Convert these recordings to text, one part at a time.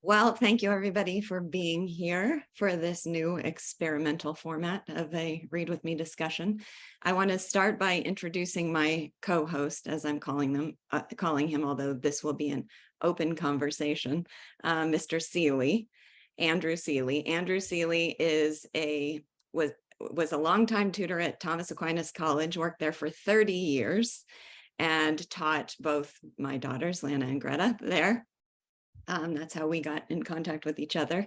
Well, thank you everybody for being here for this new experimental format of a Read With Me discussion. I want to start by introducing my co-host, as I'm calling him, although this will be an open conversation, Mr. Seeley, Andrew Seeley. Andrew Seeley was a longtime tutor at Thomas Aquinas College, worked there for 30 years, and taught both my daughters, Lana and Greta, there. That's how we got in contact with each other.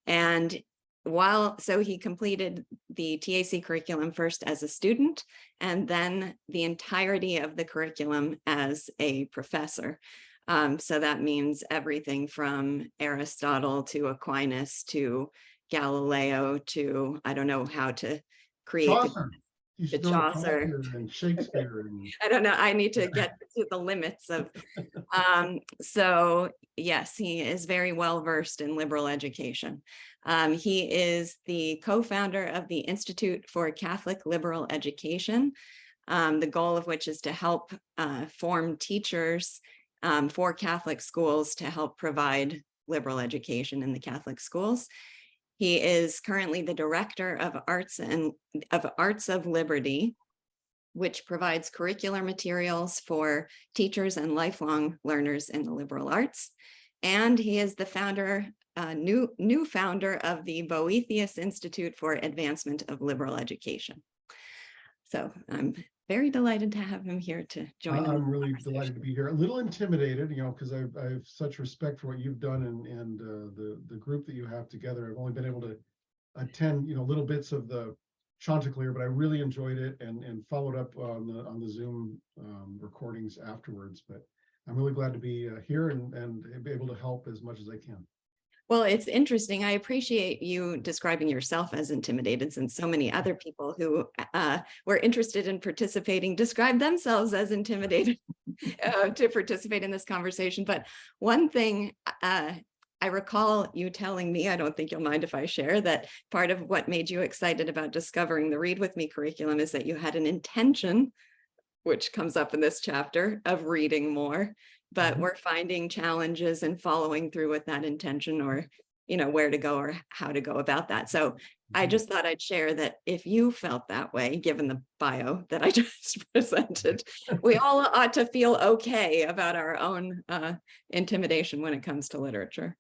And so he completed the TAC curriculum first as a student, and then the entirety of the curriculum as a professor. So that means everything from Aristotle to Aquinas to Galileo to, I don't know how to create Chaucer. You the should know Chaucer. Chaucer and Shakespeare and I don't know. I need to get to the limits of. So yes, he is very well versed in liberal education. He is the co-founder of the Institute for Catholic Liberal Education, the goal of which is to help form teachers for Catholic schools to help provide liberal education in the Catholic schools. He is currently the director of Arts of Liberty, which provides curricular materials for teachers and lifelong learners in the liberal arts. And he is the new founder of the Boethius Institute for Advancement of Liberal Education. So I'm very delighted to have him here to join us. I'm really delighted to be here. A little intimidated, because I have such respect for what you've done and the group that you have together. I've only been able to attend, little bits of the Chanticleer, but I really enjoyed it and followed up on the Zoom recordings afterwards. But I'm really glad to be here and be able to help as much as I can. Well, it's interesting. I appreciate you describing yourself as intimidated, since so many other people who were interested in participating describe themselves as intimidated to participate in this conversation. But one thing I recall you telling me, I don't think you'll mind if I share, that part of what made you excited about discovering the Read With Me curriculum is that you had an intention, which comes up in this chapter, of reading more, but we're finding challenges in following through with that intention, or where to go or how to go about that. So I just thought I'd share that if you felt that way, given the bio that I just presented, we all ought to feel okay about our own intimidation when it comes to literature.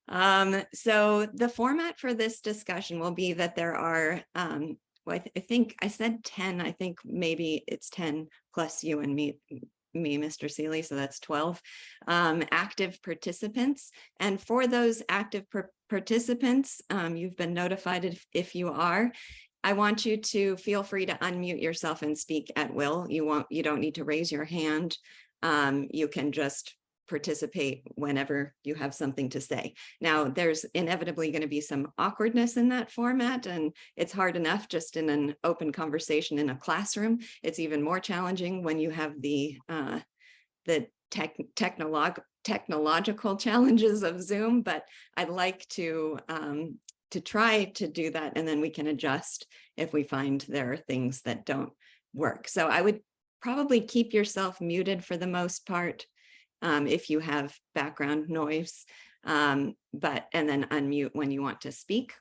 So the format for this discussion will be that there are, well, I think I said 10, I think maybe it's 10 plus you and me, Mr. Seeley, so that's 12 active participants. And for those active participants, you've been notified if you are. I want you to feel free to unmute yourself and speak at will. You don't need to raise your hand. You can just participate whenever you have something to say. Now, there's inevitably going to be some awkwardness in that format, and it's hard enough just in an open conversation in a classroom. It's even more challenging when you have the technological challenges of Zoom, but I'd like to try to do that, and then we can adjust if we find there are things that don't work. So I would probably keep yourself muted for the most part, if you have background noise, and then unmute when you want to speak.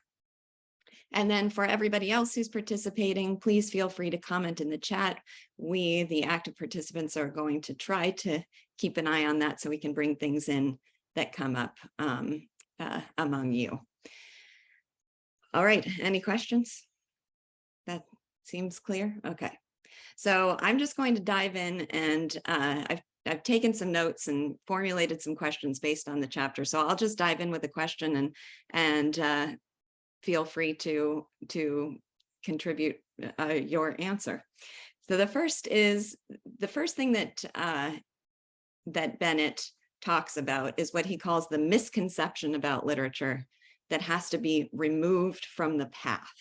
And then for everybody else who's participating, please feel free to comment in the chat. We, the active participants, are going to try to keep an eye on that so we can bring things in that come up among you. All right, any questions? That seems clear? Okay. So I'm just going to dive in, and I've taken some notes and formulated some questions based on the chapter. So I'll just dive in with a question and feel free to contribute your answer. So the first thing that Bennett talks about is what he calls the misconception about literature that has to be removed from the path.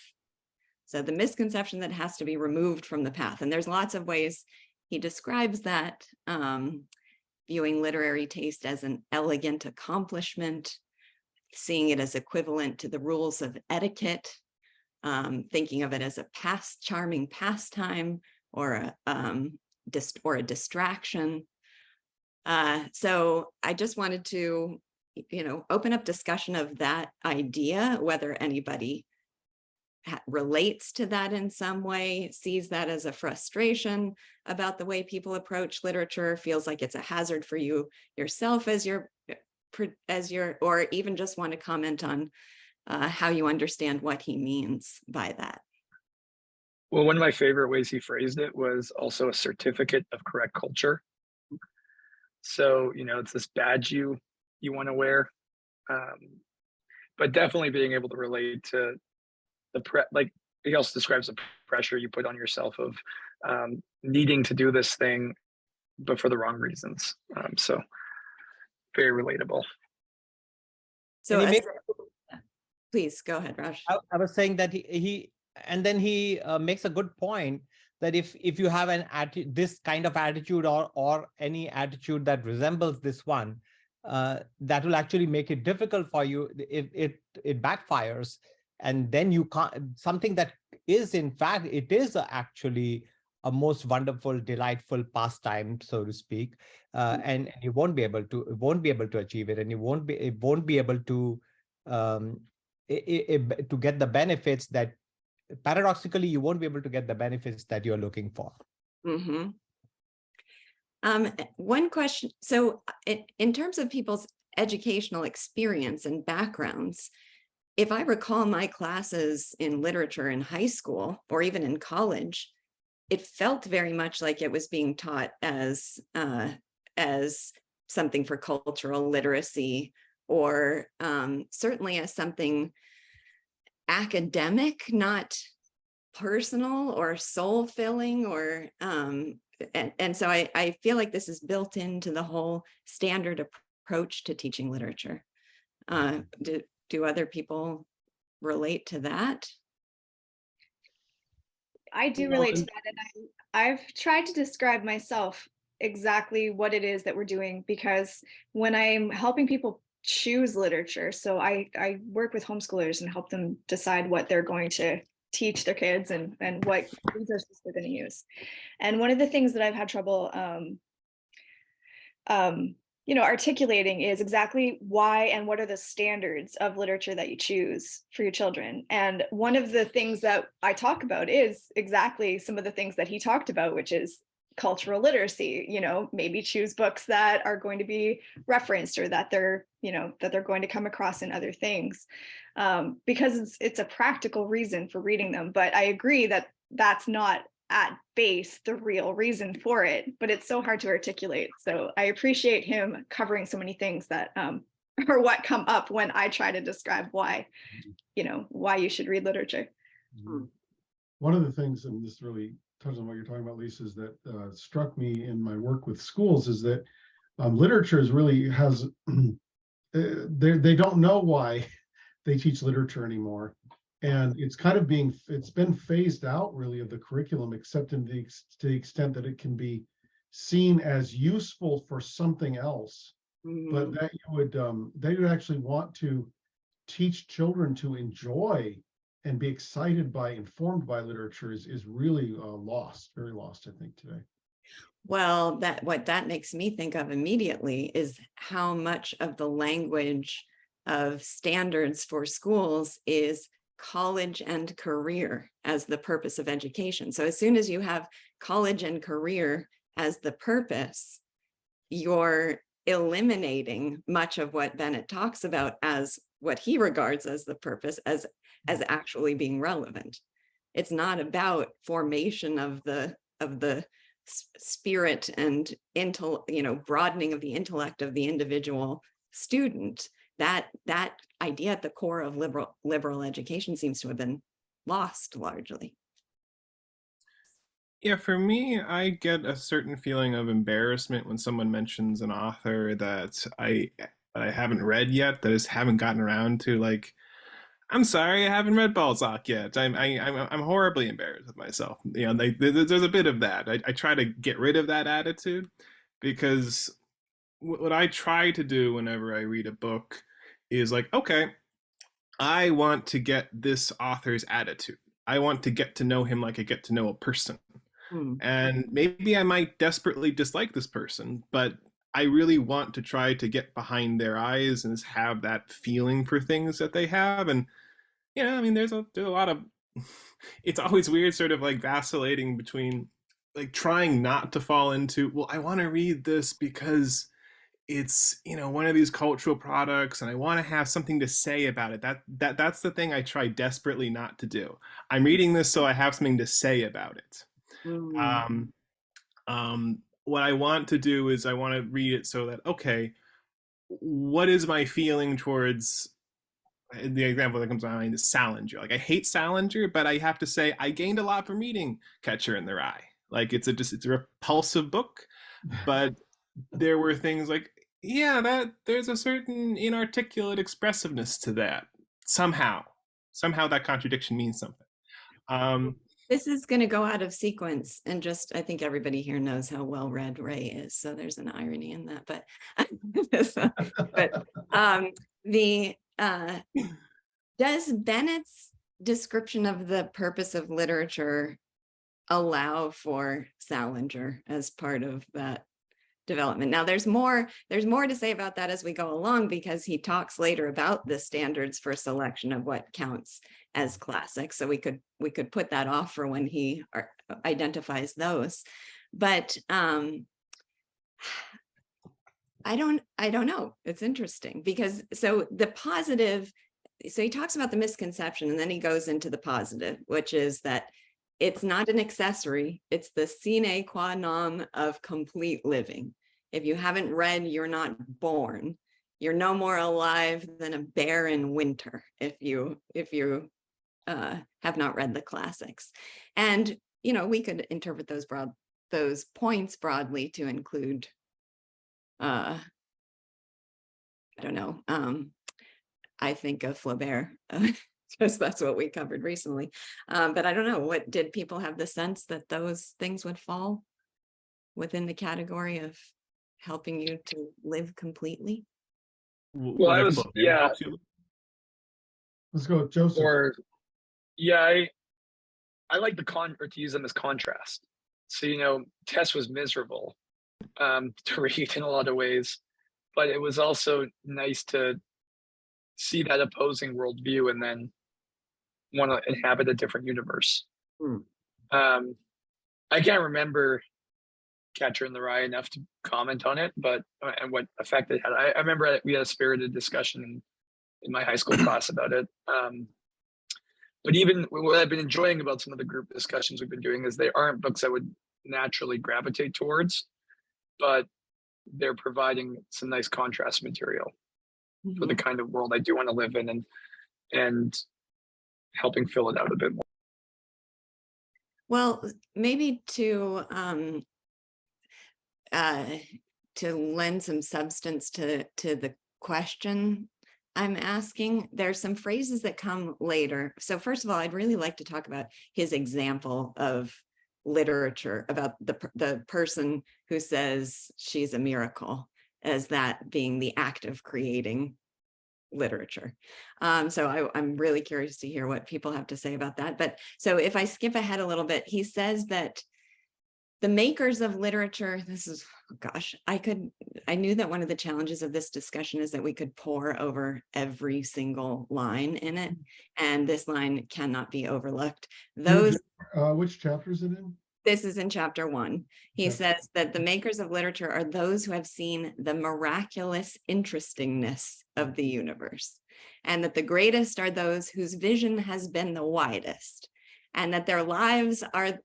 So the misconception that has to be removed from the path. And there's lots of ways he describes that, viewing literary taste as an elegant accomplishment, seeing it as equivalent to the rules of etiquette, thinking of it as a charming pastime or a distraction, So I just wanted to, open up discussion of that idea, whether anybody relates to that in some way, sees that as a frustration about the way people approach literature, feels like it's a hazard for you yourself or even just want to comment on how you understand what he means by that. Well, one of my favorite ways he phrased it was also a certificate of correct culture. So, it's this badge you want to wear. But definitely being able to relate to like he also describes the pressure you put on yourself of needing to do this thing, but for the wrong reasons. So very relatable. So please go ahead, Raj. I was saying that he makes a good point that if you have this kind of attitude or any attitude that resembles this one, that will actually make it difficult for you. It backfires, and then you can't, something that is in fact, it is actually a most wonderful, delightful pastime, so to speak, and you won't be able to achieve it, and you won't be able to get the benefits that, paradoxically, you won't be able to get the benefits that you're looking for. Mm-hmm. One question. So in terms of people's educational experience and backgrounds, if I recall my classes in literature in high school or even in college, it felt very much like it was being taught as something for cultural literacy, or certainly as something academic, not personal or soul-filling, or and so I feel like this is built into the whole standard approach to teaching literature. Do other people relate to that? I do relate to that, and I've tried to describe myself exactly what it is that we're doing, because when I'm helping people choose literature, so I work with homeschoolers and help them decide what they're going to teach their kids and what resources they're going to use. And one of the things that I've had trouble articulating is exactly why and what are the standards of literature that you choose for your children. And one of the things that I talk about is exactly some of the things that he talked about, which is cultural literacy. Maybe choose books that are going to be referenced, or that they're going to come across in other things, because it's a practical reason for reading them. But I agree that that's not at base the real reason for it, but it's so hard to articulate. So I appreciate him covering so many things that or what come up when I try to describe why you should read literature. One of the things, and this really touches on what you're talking about, Lisa, is that struck me in my work with schools is that literature is really has they don't know why they teach literature anymore. And it's kind of it's been phased out really of the curriculum, except to the extent that it can be seen as useful for something else. Mm-hmm. But that you would actually want to teach children to enjoy and be excited by, informed by literature is really lost, very lost, I think, today. Well, what that makes me think of immediately is how much of the language of standards for schools is college and career as the purpose of education. So as soon as you have college and career as the purpose, you're eliminating much of what Bennett talks about as what he regards as the purpose, as actually being relevant. It's not about formation of the spirit and broadening of the intellect of the individual student. That idea at the core of liberal education seems to have been lost largely. Yeah, for me, I get a certain feeling of embarrassment when someone mentions an author that I haven't read yet, that I just haven't gotten around to. Like, I'm sorry, I haven't read Balzac yet. I'm horribly embarrassed with myself. There's a bit of that. I try to get rid of that attitude, because what I try to do whenever I read a book is like, okay, I want to get this author's attitude. I want to get to know him like I get to know a person. And maybe I might desperately dislike this person, but I really want to try to get behind their eyes and have that feeling for things that they have. And I mean, there's a lot of it's always weird, sort of like vacillating between like trying not to fall into, well, I want to read this because it's one of these cultural products and I want to have something to say about it. That's the thing I try desperately not to do. I'm reading this so I have something to say about it. Mm. What I want to do is I want to read it so that, okay, what is my feeling towards the example that comes to mind is Salinger. Like, I hate Salinger, but I have to say I gained a lot from reading Catcher in the Rye. Like, it's a repulsive book, but there were things like, yeah, that there's a certain inarticulate expressiveness to that. Somehow that contradiction means something. This is going to go out of sequence, and just I think everybody here knows how well read Ray is, so there's an irony in that. But does Bennett's description of the purpose of literature allow for Salinger as part of that development? Now, there's more to say about that as we go along, because he talks later about the standards for selection of what counts as classic. So we could put that off for when he identifies those. But I don't know. It's interesting because so he talks about the misconception, and then he goes into the positive, which is that it's not an accessory. It's the sine qua non of complete living. If you haven't read, you're not born. You're no more alive than a bear in winter if you have not read the classics. And we could interpret those points broadly to include I don't know. I think of Flaubert, because that's what we covered recently. But I don't know, what did people have the sense that those things would fall within the category of helping you to live completely? Well, Let's go, Joseph. I like or to use them as contrast. So, Tess was miserable to read in a lot of ways, but it was also nice to see that opposing worldview and then want to inhabit a different universe. I can't remember Catcher in the Rye enough to comment on it, but and what effect it had. I remember we had a spirited discussion in my high school class about it. But even what I've been enjoying about some of the group discussions we've been doing is they aren't books I would naturally gravitate towards, but they're providing some nice contrast material for the kind of world I do want to live in, and helping fill it out a bit more. Well, maybe to lend some substance to the question I'm asking, there's some phrases that come later. So first of all, I'd really like to talk about his example of literature, about the person who says she's a miracle, as that being the act of creating literature. So I'm really curious to hear what people have to say about that. But so if I skip ahead a little bit, he says that the makers of literature, I knew that one of the challenges of this discussion is that we could pore over every single line in it, and this line cannot be overlooked. Which chapter is it in? This is in chapter 1. He says that the makers of literature are those who have seen the miraculous interestingness of the universe, and that the greatest are those whose vision has been the widest, and that their lives are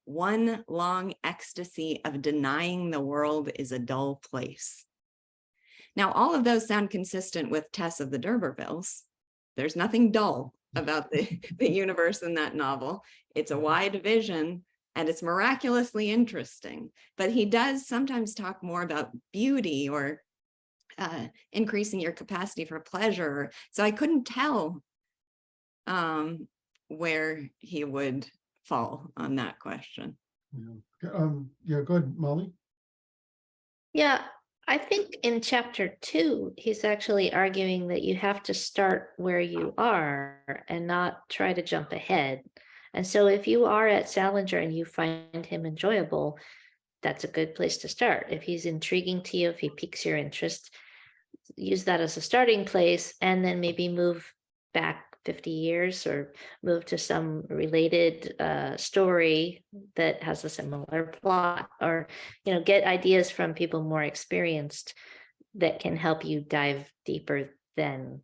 one long ecstasy of denying the world is a dull place. Now, all of those sound consistent with Tess of the D'Urbervilles. There's nothing dull about the universe in that novel. It's a wide vision and it's miraculously interesting. But he does sometimes talk more about beauty or increasing your capacity for pleasure. So I couldn't tell where he would fall on that question. Go ahead, Molly. Yeah, I think in chapter 2, he's actually arguing that you have to start where you are and not try to jump ahead. And so if you are at Salinger and you find him enjoyable, that's a good place to start. If he's intriguing to you, if he piques your interest, use that as a starting place, and then maybe move back 50 years or move to some related story that has a similar plot, or get ideas from people more experienced that can help you dive deeper than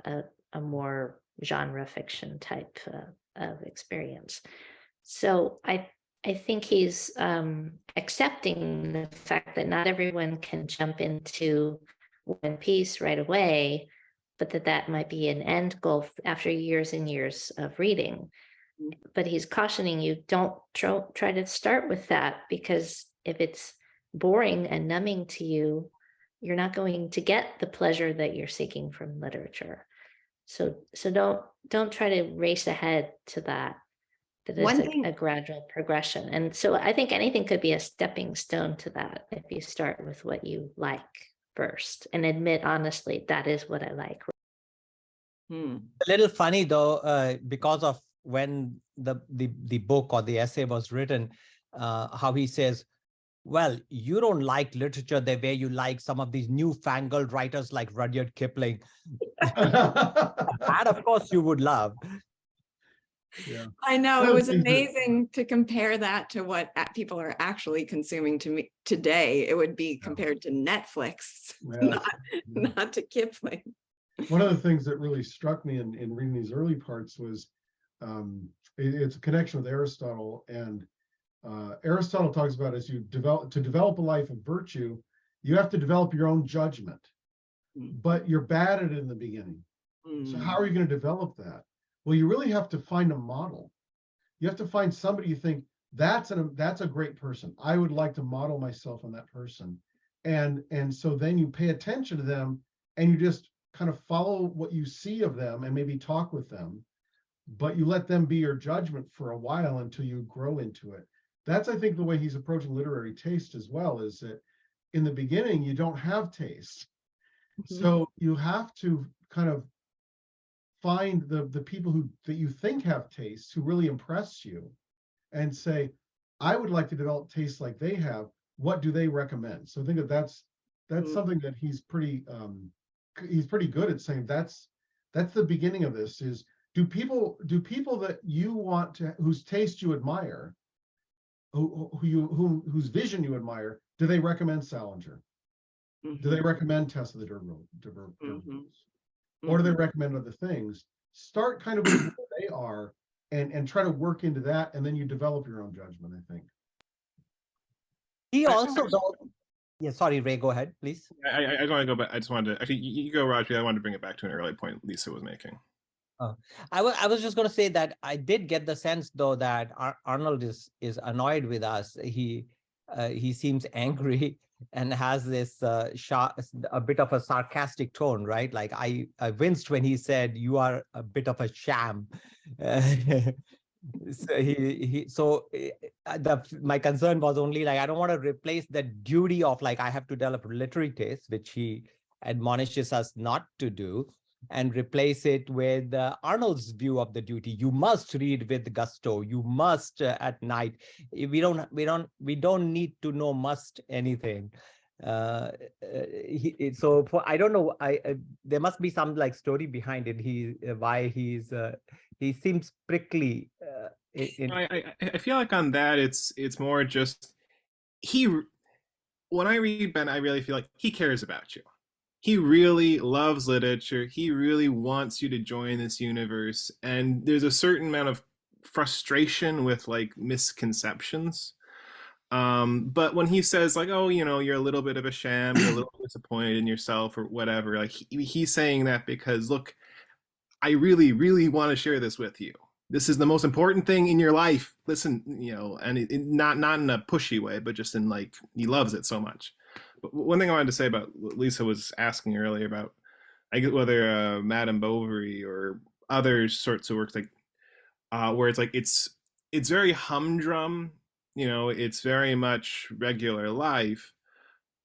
a more genre fiction type of experience. So I think he's accepting the fact that not everyone can jump into One Piece right away, but that might be an end goal after years and years of reading. But he's cautioning you, don't try to start with that, because if it's boring and numbing to you, you're not going to get the pleasure that you're seeking from literature. So don't try to race ahead to that. That One it's thing- a gradual progression. And so I think anything could be a stepping stone to that if you start with what you like first and admit honestly, that is what I like. Hmm. A little funny though, because of when the book or the essay was written, how he says, well, you don't like literature the way you like some of these newfangled writers like Rudyard Kipling. That, of course, you would love. Yeah. I know, One it of the was things that- amazing to compare that to what people are actually consuming to me today. It would be compared to Netflix, Yeah. not to Kipling. One of the things that really struck me in reading these early parts was it's a connection with Aristotle, and Aristotle talks about, as you develop a life of virtue, you have to develop your own judgment, but you're bad at it in the beginning. So how are you going to develop that? Well, you really have to find a model. You have to find somebody you think that's a great person. I would like to model myself on that person. And so then you pay attention to them and you just kind of follow what you see of them and maybe talk with them, but you let them be your judgment for a while until you grow into it. That's, I think, the way he's approaching literary taste as well, is that in the beginning, you don't have taste. So you have to kind of find the people that you think have taste, who really impress you, and say, I would like to develop tastes like they have. What do they recommend? So I think that's something that he's pretty good at saying. That's the beginning of this, is do people that you want to, whose taste you admire, whose vision you admire, do they recommend Salinger? Do they recommend Tessa the D'Urbervilles? Or do they recommend other things? Start kind of with where they are and try to work into that, and then you develop your own judgment, I think. He also, though, yeah, sorry, Ray, go ahead, please. I don't want to go back. I just wanted to, actually, you go, Roger. I wanted to bring it back to an early point Lisa was making. I was just going to say that I did get the sense, though, that Arnold is annoyed with us. He seems angry and has this a bit of a sarcastic tone, right? Like I winced when he said, "You are a bit of a sham." So my concern was only like, I don't want to replace the duty of like I have to develop literary taste, which he admonishes us not to do, and replace it with Arnold's view of the duty. You must read with gusto. You must at night. We don't need to know must anything. So I don't know. There must be some like story behind it. Why he seems prickly. I feel like on that it's more just when I read Ben, I really feel like he cares about you. He really loves literature. He really wants you to join this universe. And there's a certain amount of frustration with like misconceptions. But when he says like, oh, you're a little bit of a sham, you're a little disappointed in yourself or whatever, like he's saying that because, look, I really, really want to share this with you. This is the most important thing in your life. Listen, and not in a pushy way, but just in like, he loves it so much. But one thing I wanted to say about what Lisa was asking earlier about, I get whether Madame Bovary or other sorts of works like where it's like it's very humdrum, it's very much regular life.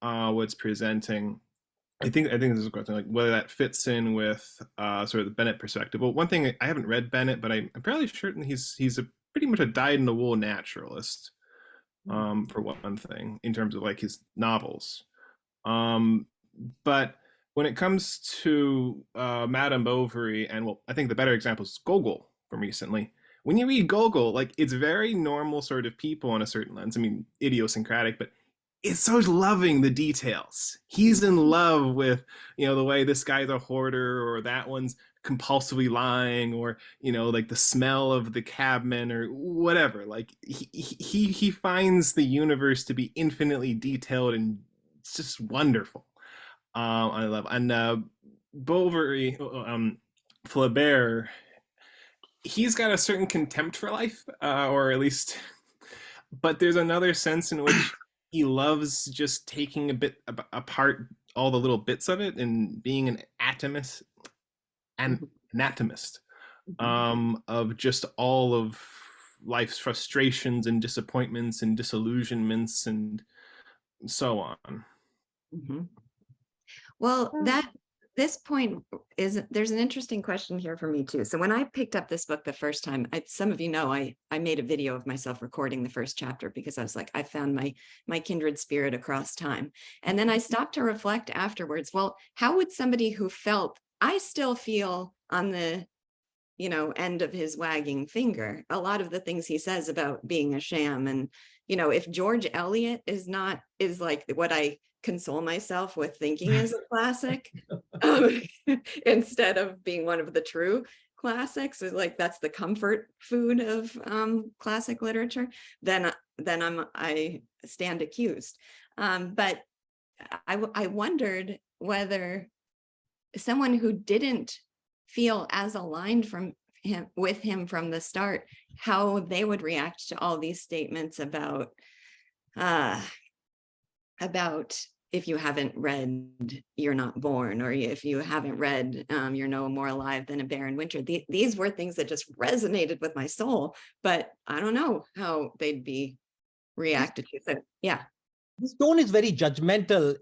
What's presenting. I think this is a question like whether that fits in with sort of the Bennett perspective. Well, one thing, I haven't read Bennett, but I'm fairly certain he's pretty much a dyed-in-the-wool naturalist. for one thing, in terms of like his novels. But when it comes to Madame Bovary, and well, I think the better example is Gogol from recently. When you read Gogol, like it's very normal sort of people in a certain lens. I mean, idiosyncratic, but it's so loving the details. He's in love with, the way this guy's a hoarder, or that one's compulsively lying, or like the smell of the cabman, or whatever. Like he finds the universe to be infinitely detailed, and it's just wonderful. I love, and Bovary, Flaubert, he's got a certain contempt for life, or at least, but there's another sense in which he loves just taking a bit apart all the little bits of it and being an anatomist of just all of life's frustrations and disappointments and disillusionments and so on. Well, this point there's an interesting question here for me too. So when I picked up this book the first time, some of you know, I made a video of myself recording the first chapter because I was like, I found my kindred spirit across time. And then I stopped to reflect afterwards. Well, how would somebody who felt, I still feel on the, end of his wagging finger, a lot of the things he says about being a sham. And, if George Eliot is like what I console myself with thinking is a classic, instead of being one of the true classics, is like that's the comfort food of classic literature, then I stand accused. But I wondered whether someone who didn't feel as aligned with him from the start, how they would react to all these statements about if you haven't read, you're not born, or if you haven't read, you're no more alive than a barren winter. These were things that just resonated with my soul, but I don't know how they'd be reacted to. So, yeah. This tone is very judgmental.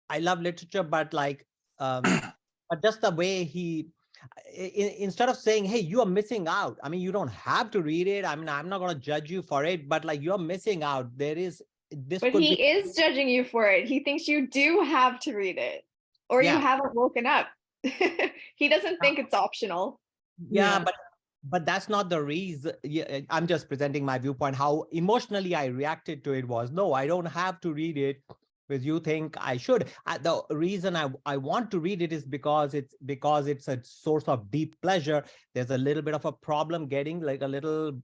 I love literature, but like, but just the way he, instead of saying, hey, you are missing out. I mean, you don't have to read it. I mean, I'm not going to judge you for it, but like you're missing out. There is this. But he is judging you for it. He thinks you do have to read it, or you haven't woken up. He doesn't think it's optional. Yeah, but that's not the reason. I'm just presenting my viewpoint. How emotionally I reacted to it was, no, I don't have to read it because you think I should. The reason I want to read it is because it's a source of deep pleasure. There's a little bit of a problem getting like a little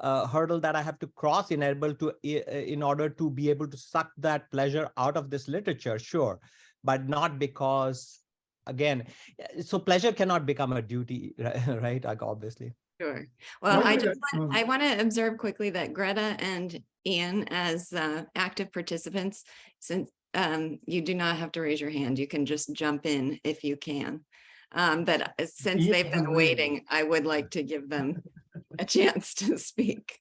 hurdle that I have to cross in order to be able to suck that pleasure out of this literature. Sure, but not because, again, so pleasure cannot become a duty, right? Like, obviously. Sure. Well, I want to observe quickly that Greta and Ian, as active participants, since you do not have to raise your hand, you can just jump in if you can. But since they've been waiting, I would like to give them a chance to speak.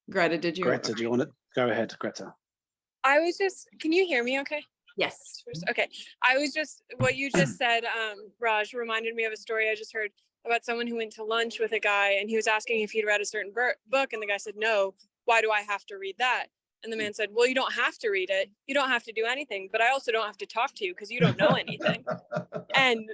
Greta, Greta, do you want to go ahead, Greta? Can you hear me okay? Yes. Okay. What you just said, Raj, reminded me of a story I just heard about someone who went to lunch with a guy and he was asking if he'd read a certain book, and the guy said, no, why do I have to read that? And the man said, well, you don't have to read it. You don't have to do anything, but I also don't have to talk to you because you don't know anything. And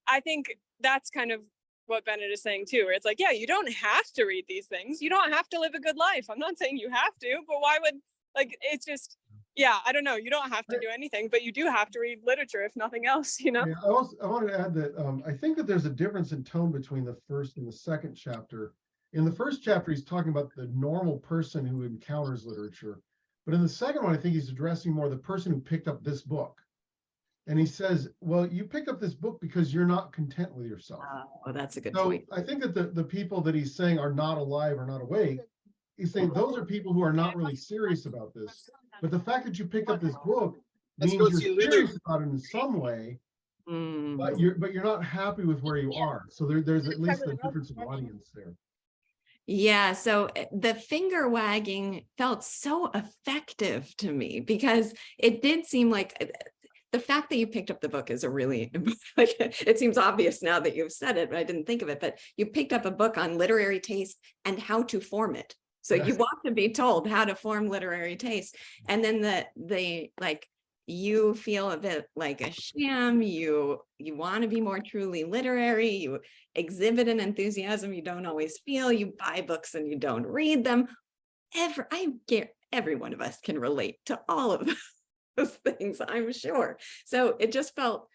I think that's kind of what Bennett is saying too, where it's like, yeah, you don't have to read these things. You don't have to live a good life. I'm not saying you have to, but why would, like, it's just, yeah, I don't know. You don't have to do anything, but you do have to read literature, if nothing else, Yeah, I wanted to add that I think that there's a difference in tone between the first and the second chapter. In the first chapter, he's talking about the normal person who encounters literature. But in the second one, I think he's addressing more the person who picked up this book. And he says, well, you picked up this book because you're not content with yourself. Oh, that's a good point. I think that the people that he's saying are not alive or not awake, he's saying those are people who are not really serious about this. But the fact that you picked up this book means you're serious about it in some way, but you're not happy with where you are. So there's at least a difference of audience there. Yeah, so the finger wagging felt so effective to me because it did seem like the fact that you picked up the book is a really, like, it seems obvious now that you've said it, but I didn't think of it, but you picked up a book on literary taste and how to form it. So you Yes. want to be told how to form literary taste. And then the like, you feel a bit like a sham, you want to be more truly literary, you exhibit an enthusiasm you don't always feel, you buy books and you don't read them. Every one of us can relate to all of those things, I'm sure. So it just felt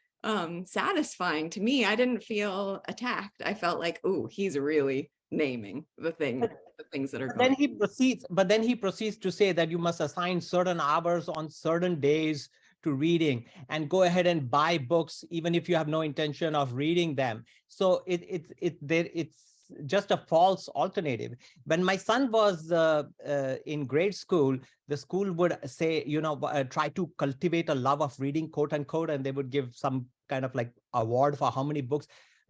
satisfying to me. I didn't feel attacked. I felt like, oh, he's really naming the things that are But going. then he proceeds to say that you must assign certain hours on certain days to reading and go ahead and buy books even if you have no intention of reading them. So it's just a false alternative. When my son was in grade school, the school would say, try to cultivate a love of reading, quote unquote, and they would give some kind of like award for how many books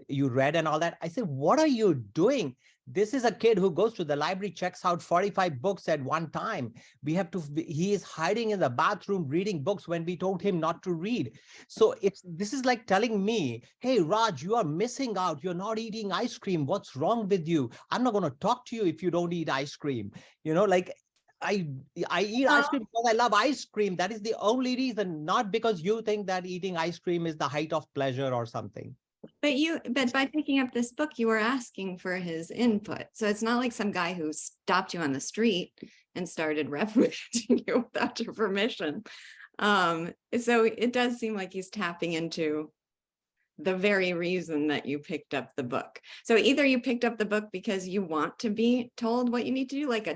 you read and all that. I said, what are you doing? This is a kid who goes to the library, checks out 45 books at one time. He is hiding in the bathroom reading books when we told him not to read. So this is like telling me, hey, Raj, you are missing out. You're not eating ice cream. What's wrong with you? I'm not going to talk to you if you don't eat ice cream. I eat ice cream because I love ice cream. That is the only reason, not because you think that eating ice cream is the height of pleasure or something. But by picking up this book, you were asking for his input. So it's not like some guy who stopped you on the street and started reprimanding you without your permission. So it does seem like he's tapping into the very reason that you picked up the book. So either you picked up the book because you want to be told what you need to do, like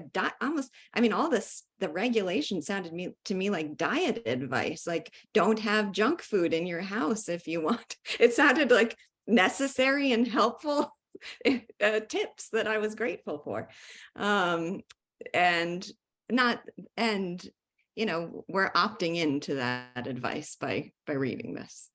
all this, the regulation sounded to me like diet advice, like don't have junk food in your house if you want. It sounded like necessary and helpful tips that I was grateful for. And we're opting into that advice by reading this.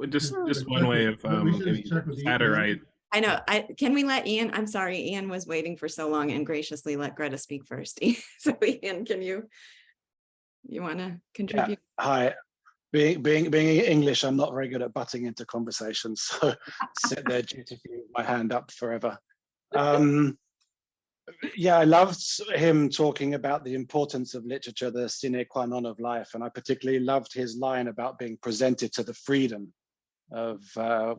Just one way of maybe Saturite. I know. Can we let Ian? I'm sorry, Ian was waiting for so long and graciously let Greta speak first. So Ian, you want to contribute? Yeah. Hi. Being English, I'm not very good at butting into conversations, so sit there dutifully with my hand up forever. Yeah, I loved him talking about the importance of literature, the sine qua non of life, and I particularly loved his line about being presented to the freedom of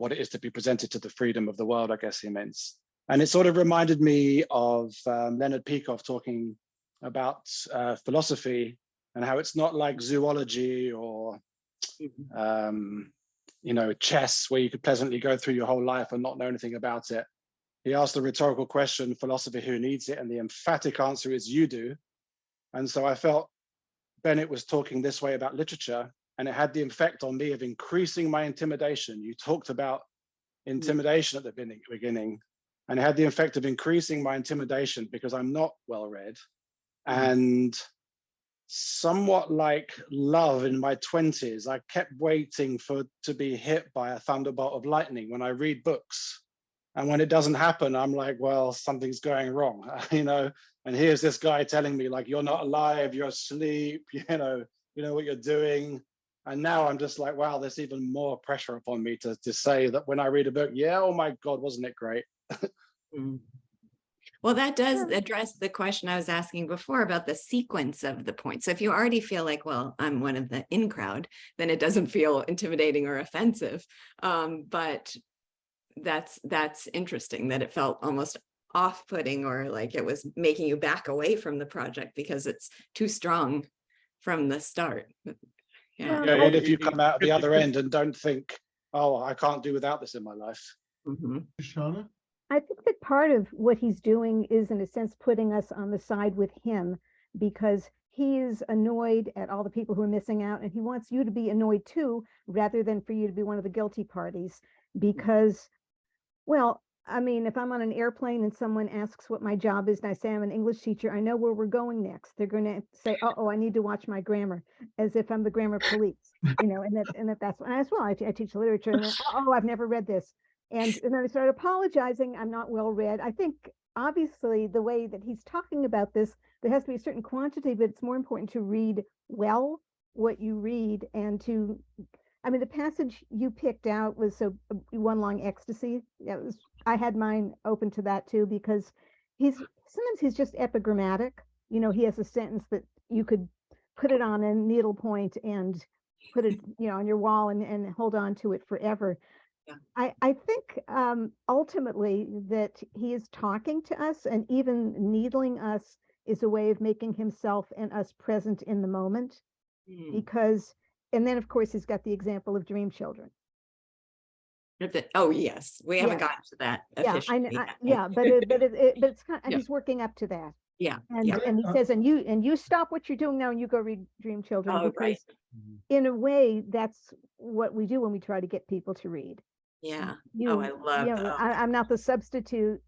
what it is to be presented to the freedom of the world, I guess he means. And it sort of reminded me of Leonard Peikoff talking about philosophy and how it's not like zoology or chess, where you could pleasantly go through your whole life and not know anything about it. He asked the rhetorical question, philosophy, who needs it? And the emphatic answer is you do. And so I felt Bennett was talking this way about literature, and it had the effect on me of increasing my intimidation. You talked about intimidation at the beginning, and it had the effect of increasing my intimidation because I'm not well read. And somewhat like love in my 20s, I kept waiting to be hit by a thunderbolt of lightning when I read books. And when it doesn't happen, I'm like, well, something's going wrong, and here's this guy telling me like, you're not alive, you're asleep, you know what you're doing. And now I'm just like, wow, there's even more pressure upon me to say that when I read a book, yeah, oh my God, wasn't it great? Well, that does address the question I was asking before about the sequence of the points. So if you already feel like, well, I'm one of the in crowd, then it doesn't feel intimidating or offensive. But that's interesting that it felt almost off-putting, or like it was making you back away from the project because it's too strong from the start. Yeah, and if you come out the other end and don't think, oh, I can't do without this in my life. Shauna? I think that part of what he's doing is, in a sense, putting us on the side with him, because he is annoyed at all the people who are missing out, and he wants you to be annoyed too, rather than for you to be one of the guilty parties. Because, well, I mean, if I'm on an airplane and someone asks what my job is and I say I'm an English teacher, I know where we're going next. They're going to say, oh, I need to watch my grammar, as if I'm the grammar police, and that's as well. I teach literature, and then, oh, I've never read this. And then I started apologizing. I'm not well read. I think obviously the way that he's talking about this, there has to be a certain quantity, but it's more important to read well what you read, and the passage you picked out was so One Long Ecstasy. I had mine open to that too, because he's sometimes he's just epigrammatic. You know, he has a sentence that you could put it on a needlepoint and put it, you know, on your wall and hold on to it forever. Yeah. I think ultimately that he is talking to us, and even needling us is a way of making himself and us present in the moment. Because, and then of course he's got the example of dream children. Oh, yes, we haven't Yeah. gotten to that Yeah, officially yet. yeah, but it's kind of, Yeah. he's working up to that. Yeah, And yeah. and he says, and you stop what you're doing now and you go read Dream Children, Oh, because right. in a way that's what we do when we try to get people to read. Yeah. You, Oh, I love you know, I'm not the substitute,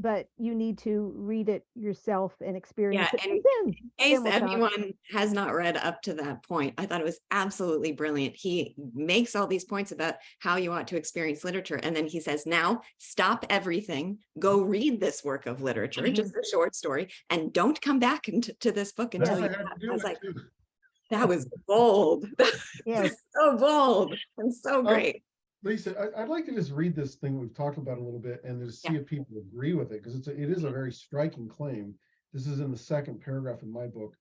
but you need to read it yourself and experience it. And And in case then we'll talk. anyone has not read up to that point, I thought it was absolutely brilliant. He makes all these points about how you ought to experience literature. And then he says, now stop everything, go read this work of literature, just a short story, and don't come back to this book until That's you. how I had to do I was it, like, too. that was bold. Yes. So bold and so great. Lisa, I'd like to just read this thing we've talked about a little bit and just see if people agree with it, because it is a very striking claim. This is in the second paragraph in my book.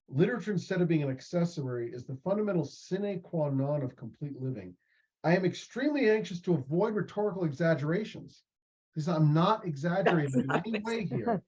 Literature, instead of being an accessory, is the fundamental sine qua non of complete living. I am extremely anxious to avoid rhetorical exaggerations, because I'm not exaggerating in any way here.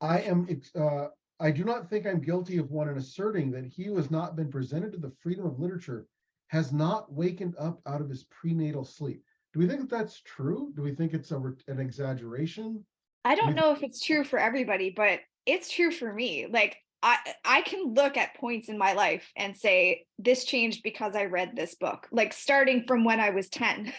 I do not think I'm guilty of one in asserting that he who has not been presented to the freedom of literature has not wakened up out of his prenatal sleep. Do we think that that's true? Do we think it's an exaggeration? I don't know if it's true for everybody, but it's true for me. Like I can look at points in my life and say, this changed because I read this book, like starting from when I was 10.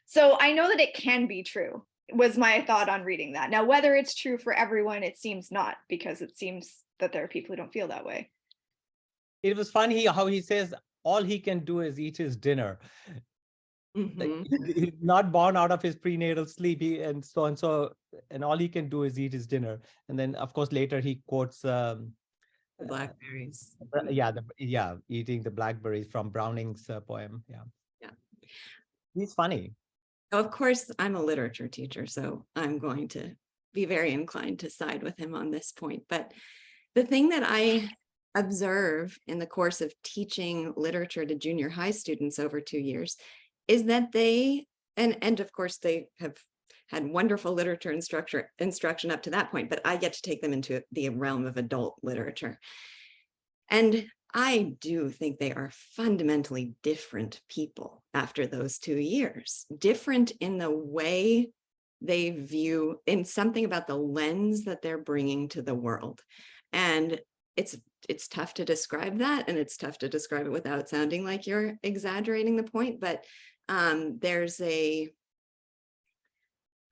So I know that it can be true, was my thought on reading that. Now, whether it's true for everyone, it seems not, because it seems that there are people who don't feel that way. It was funny how he says all he can do is eat his dinner. He's not born out of his prenatal sleep, and so, and all he can do is eat his dinner. And then, of course, later he quotes Blackberries. Eating the blackberries from Browning's poem. Yeah. He's funny. Of course, I'm a literature teacher, so I'm going to be very inclined to side with him on this point. But the thing that I observe in the course of teaching literature to junior high students over 2 years is that they, and of course they have had wonderful literature instruction up to that point, but I get to take them into the realm of adult literature. And I do think they are fundamentally different people after those 2 years, different in the way they view, in something about the lens that they're bringing to the world. And it's tough to describe that, and it's tough to describe it without sounding like you're exaggerating the point, but there's a,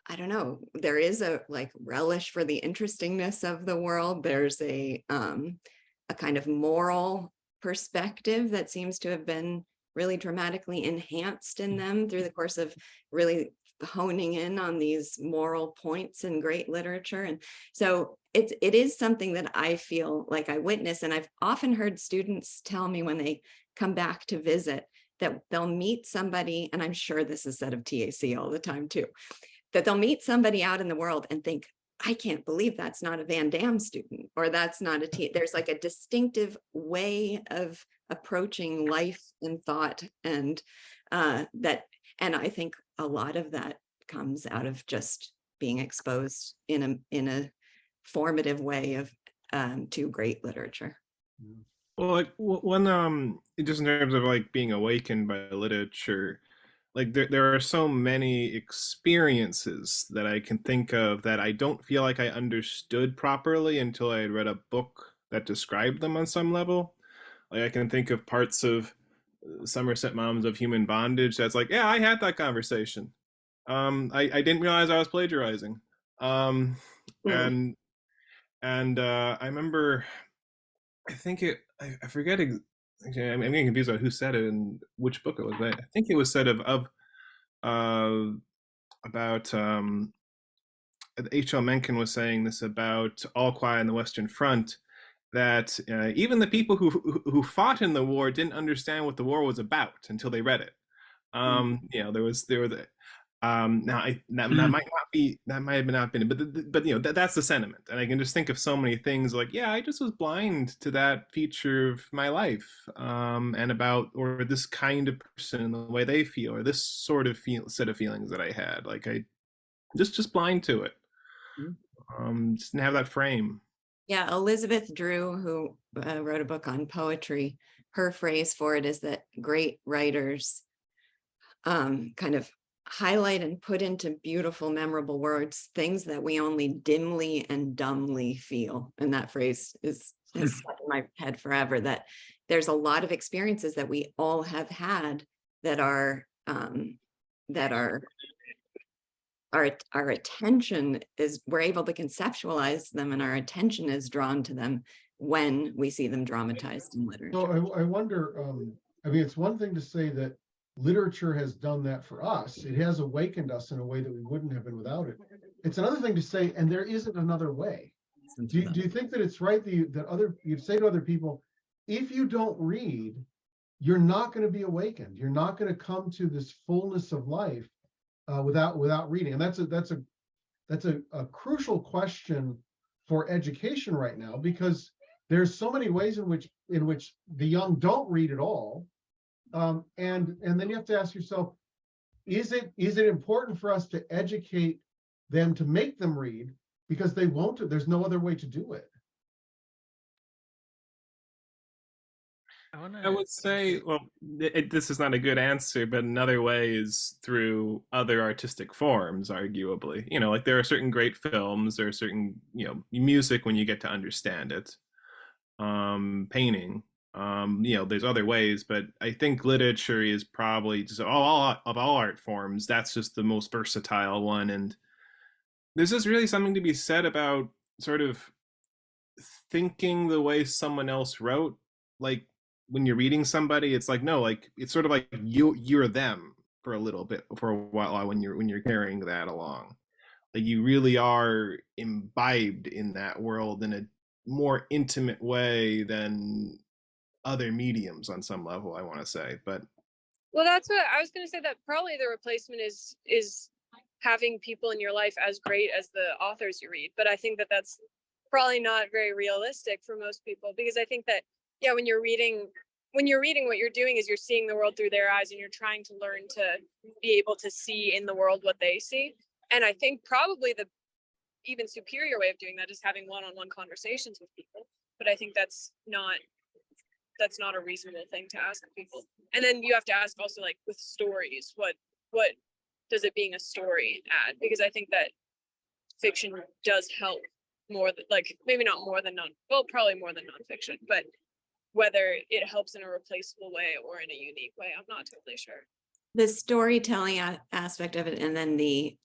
I don't know, there is a like relish for the interestingness of the world. There's a kind of moral perspective that seems to have been really dramatically enhanced in them through the course of really honing in on these moral points in great literature. And so it is something that I feel like I witness. And I've often heard students tell me when they come back to visit that they'll meet somebody, and I'm sure this is said of TAC all the time too, that they'll meet somebody out in the world and think, I can't believe that's not a VanDamme student, or that's not a T. There's like a distinctive way of approaching life and thought, and and I think a lot of that comes out of just being exposed in a formative way of to great literature. Well, like when just in terms of like being awakened by literature, like there are so many experiences that I can think of that I don't feel like I understood properly until I had read a book that described them on some level. Like I can think of parts of Somerset Maughams of Human Bondage that's like, yeah, I had that conversation. I didn't realize I was plagiarizing. And I remember, I think I forget. I'm getting confused about who said it and which book it was. But I think it was said about H.L. Mencken was saying this about All Quiet on the Western Front, that even the people who fought in the war didn't understand what the war was about until they read it. You know, there were Now that might not be, that might have not been, but you know, that's the sentiment. And I can just think of so many things like, yeah, I just was blind to that feature of my life, and about, or this kind of person and the way they feel, or this sort of set of feelings that I had. Like I just blind to it. Just didn't have that frame. Yeah, Elizabeth Drew, who wrote a book on poetry, her phrase for it is that great writers kind of highlight and put into beautiful, memorable words things that we only dimly and dumbly feel. And that phrase has stuck in my head forever, that there's a lot of experiences that we all have had that are our attention is, we're able to conceptualize them, and our attention is drawn to them when we see them dramatized in literature. So I wonder, I mean, it's one thing to say that literature has done that for us. It has awakened us in a way that we wouldn't have been without it. It's another thing to say, and there isn't another way. Do you think that it's right that you'd say to other people, if you don't read, you're not going to be awakened. You're not going to come to this fullness of life without reading. And that's a crucial question for education right now, because there's so many ways in which the young don't read at all. And then you have to ask yourself, is it important for us to educate them to make them read, because they won't, there's no other way to do it. I would say, well, this is not a good answer, but another way is through other artistic forms, arguably. You know, like there are certain great films, there are certain, you know, music when you get to understand it, painting, you know, there's other ways, but I think literature is probably just all art forms. That's just the most versatile one. And there's just really something to be said about sort of thinking the way someone else wrote. Like when you're reading somebody, it's like, no, like it's sort of like you're them for a little bit, for a while, when you're carrying that along. Like you really are imbibed in that world in a more intimate way than other mediums on some level, I want to say. But well, that's what I was going to say, that probably the replacement is having people in your life as great as the authors you read. But I think that that's probably not very realistic for most people, because I think that, yeah, when you're reading, what you're doing is you're seeing the world through their eyes, and you're trying to learn to be able to see in the world what they see. And I think probably the even superior way of doing that is having one-on-one conversations with people. But I think that's not a reasonable thing to ask people. And then you have to ask also, like with stories, what does it being a story add? Because I think that fiction does help more than, like, maybe not more than probably more than nonfiction, but whether it helps in a replaceable way or in a unique way, I'm not totally sure. The storytelling aspect of it, and then the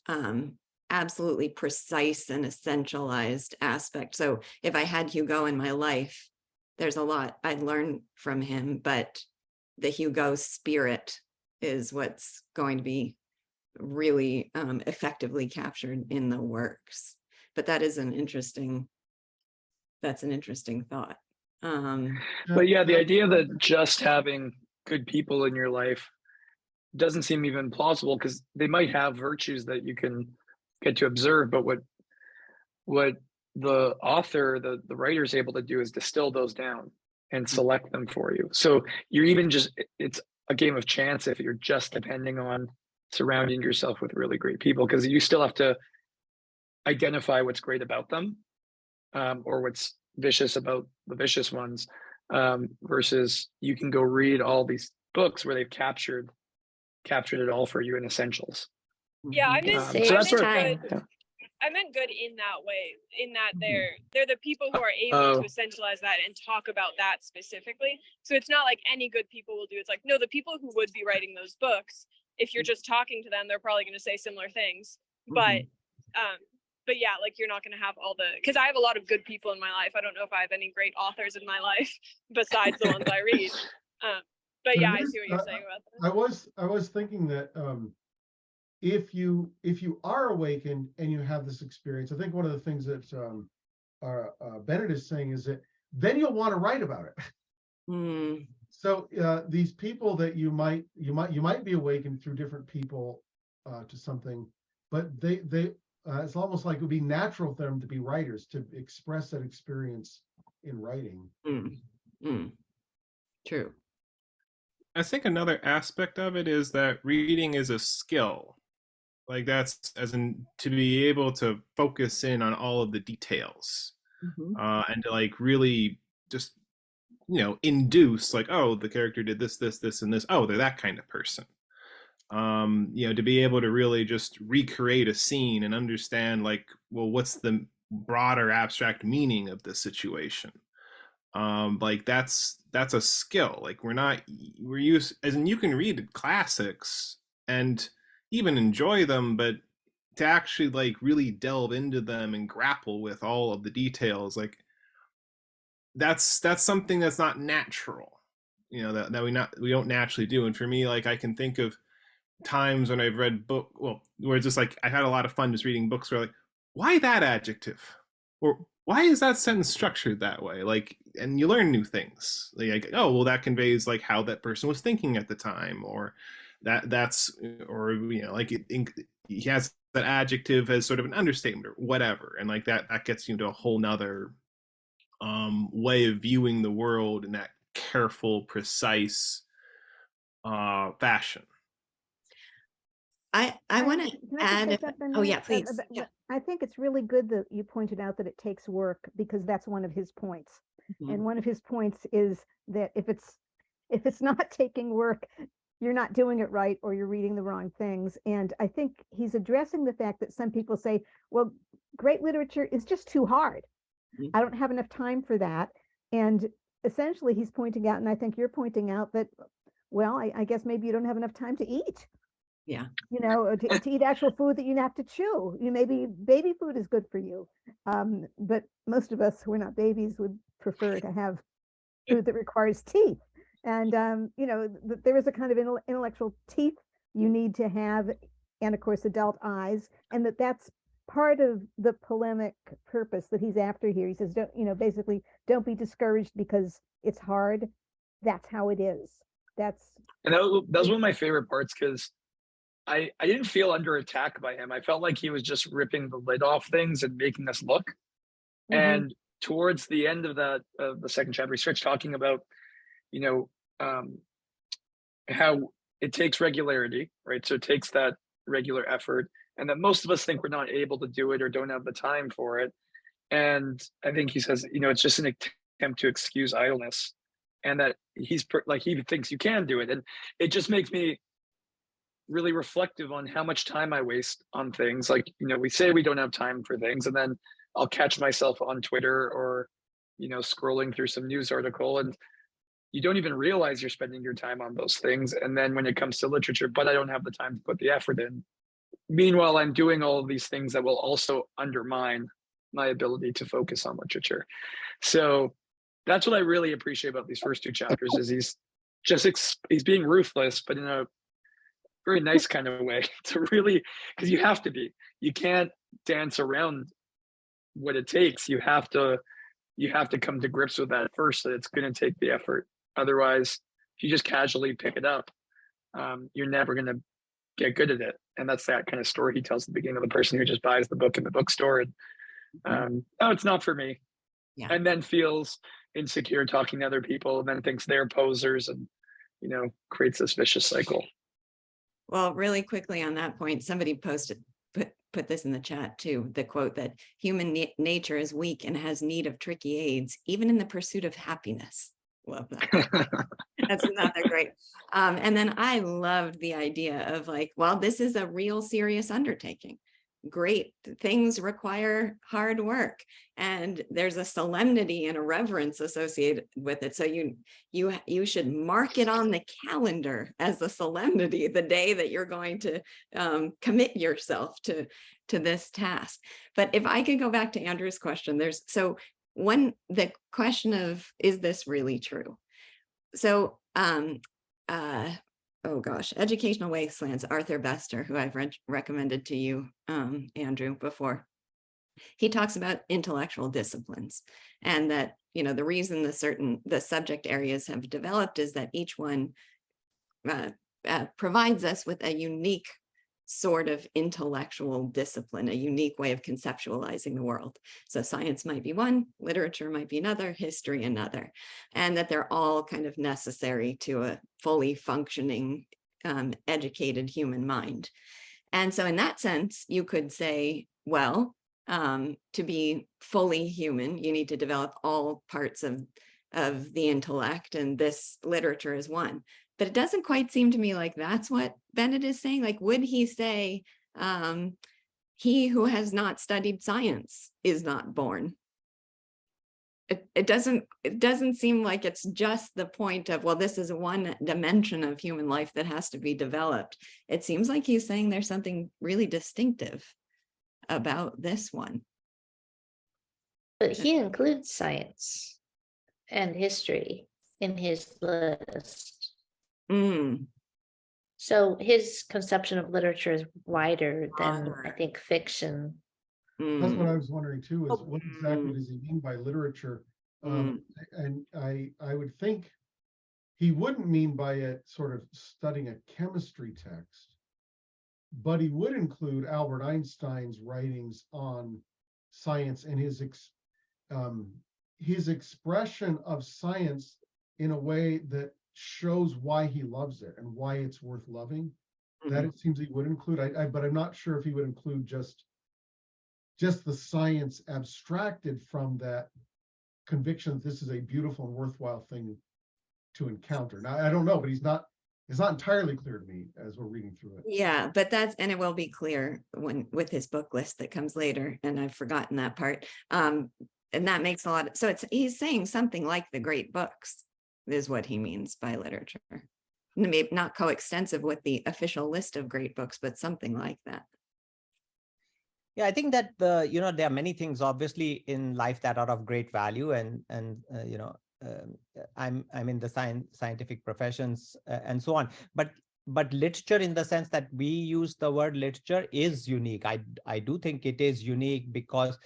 absolutely precise and essentialized aspect. So if I had Hugo in my life, there's a lot I'd learn from him, but the Hugo spirit is what's going to be really effectively captured in the works. But that is an interesting thought. But yeah, the idea that just having good people in your life doesn't seem even plausible, because they might have virtues that you can get to observe, but what the author, the writer is able to do is distill those down and select them for you. So you're even just, it's a game of chance if you're just depending on surrounding yourself with really great people, because you still have to identify what's great about them, or what's vicious about the vicious ones, versus you can go read all these books where they've captured it all for you in essentials. Yeah, I meant, so that's time. I meant good in that way, in that they're the people who are able to essentialize that and talk about that specifically. So it's not like any good people will do. It's like, no, the people who would be writing those books, if you're just talking to them, they're probably going to say similar things. But yeah, like you're not going to have all the, because I have a lot of good people in my life. I don't know if I have any great authors in my life besides the ones I read. But yeah, I see what you're saying about that. I was thinking that if you are awakened and you have this experience, I think one of the things that Bennett is saying is that then you'll want to write about it. So these people that you might be awakened through different people to something, but it's almost like it would be natural for them to be writers, to express that experience in writing. True. I think another aspect of it is that reading is a skill. Like that's as in to be able to focus in on all of the details, and to like really just, induce like, oh, the character did this, this, this, and this. Oh, they're that kind of person. To be able to really just recreate a scene and understand like, well, what's the broader abstract meaning of this situation? Like that's a skill. Like we're used, as in you can read classics and even enjoy them, but to actually like really delve into them and grapple with all of the details, like that's something that's not natural, that we don't naturally do. And for me, like I can think of times when I've read where it's just like I had a lot of fun just reading books where like, why that adjective, or why is that sentence structured that way? Like, and you learn new things. Like, oh, well, that conveys like how that person was thinking at the time, or like he has that adjective as sort of an understatement or whatever, and like that gets you into a whole nother way of viewing the world in that careful, precise fashion. I want to add. Oh yeah, please. I think it's really good that you pointed out that it takes work, because that's one of his points. And one of his points is that if it's not taking work, you're not doing it right, or you're reading the wrong things. And I think he's addressing the fact that some people say, well, great literature is just too hard. I don't have enough time for that. And essentially he's pointing out, and I think you're pointing out that, well, I guess maybe you don't have enough time to eat. Yeah. To eat actual food that you have to chew. Maybe baby food is good for you. But most of us who are not babies would prefer to have food that requires teeth. And, there is a kind of intellectual teeth you need to have, and of course, adult eyes, and that's part of the polemic purpose that he's after here. He says, basically, don't be discouraged because it's hard. That's how it is. And that was one of my favorite parts, because I didn't feel under attack by him. I felt like he was just ripping the lid off things and making us look. And towards the end of the second chapter, he starts talking about, how it takes regularity, right? So it takes that regular effort, and that most of us think we're not able to do it or don't have the time for it. And I think he says, it's just an attempt to excuse idleness, and that he thinks you can do it. And it just makes me really reflective on how much time I waste on things. Like, we say we don't have time for things, and then I'll catch myself on Twitter or, scrolling through some news article, and you don't even realize you're spending your time on those things. And then when it comes to literature, but I don't have the time to put the effort in. Meanwhile, I'm doing all of these things that will also undermine my ability to focus on literature. So that's what I really appreciate about these first two chapters, is he's being ruthless, but in a very nice kind of way, to really, because you have to be. You can't dance around what it takes. You have to come to grips with that first, that it's going to take the effort. Otherwise, if you just casually pick it up, you're never going to get good at it. And that's that kind of story he tells at the beginning of the person who just buys the book in the bookstore and oh, it's not for me. Yeah. And then feels insecure talking to other people, and then thinks they're posers, and creates this vicious cycle. Well, really quickly on that point, somebody put this in the chat too, the quote that human nature is weak and has need of tricky aids, even in the pursuit of happiness. Love that. That's another great. And then I loved the idea of like, well, this is a real serious undertaking. Great things require hard work, and there's a solemnity and a reverence associated with it. So you should mark it on the calendar as a solemnity, the day that you're going to commit yourself to this task. But if I could go back to Andrew's question, the question of, is this really true? So oh gosh, Educational Wastelands, Arthur Bester, who I've recommended to you, Andrew, before. He talks about intellectual disciplines, and that, the reason the subject areas have developed is that each one provides us with a unique sort of intellectual discipline, a unique way of conceptualizing the world. So science might be one, literature might be another, history another, and that they're all kind of necessary to a fully functioning, educated human mind. And so in that sense, you could say, well, to be fully human, you need to develop all parts of the intellect, and this literature is one. But it doesn't quite seem to me like that's what Bennett is saying. Like, would he say, he who has not studied science is not born? It doesn't seem like it's just the point of, well, this is one dimension of human life that has to be developed. It seems like he's saying there's something really distinctive about this one. But he includes science and history in his list. So his conception of literature is wider than, I think, fiction. That's what I was wondering too, is what exactly does he mean by literature? And I would think he wouldn't mean by it sort of studying a chemistry text, but he would include Albert Einstein's writings on science and his expression of science in a way that shows why he loves it and why it's worth loving. That it seems he would include. But I'm not sure if he would include just the science abstracted from that conviction that this is a beautiful and worthwhile thing to encounter. Now, I don't know, but it's not entirely clear to me as we're reading through it. Yeah, but and it will be clear with his book list that comes later, and I've forgotten that part. And that makes a lot of, so he's saying something like the great books is what he means by literature. Maybe not coextensive with the official list of great books, but something like that. Yeah, I think that there are many things obviously in life that are of great value, and I'm in the scientific professions and so on, but literature, in the sense that we use the word literature, is unique. I do think it is unique because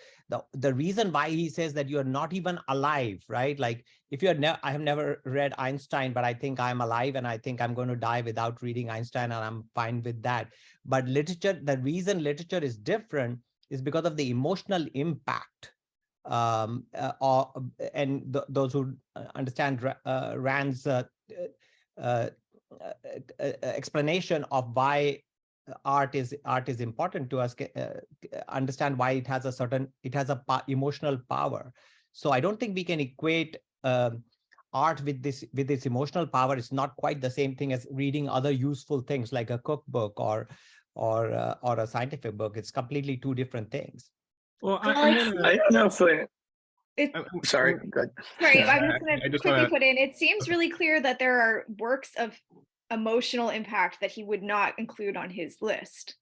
the reason why he says that you're not even alive, right? Like, if I have never read Einstein, but I think I'm alive and I think I'm going to die without reading Einstein, and I'm fine with that. But literature, the reason literature is different is because of the emotional impact. Those who understand Rand's explanation of why art is important to us, understand why it has emotional power. So I don't think we can equate art with this emotional power. It's not quite the same thing as reading other useful things like a cookbook or a scientific book. It's completely two different things. Well, I know. Sorry. Good. Sorry, I'm just going to quickly wanna... put in, it seems really clear that there are works of emotional impact that he would not include on his list,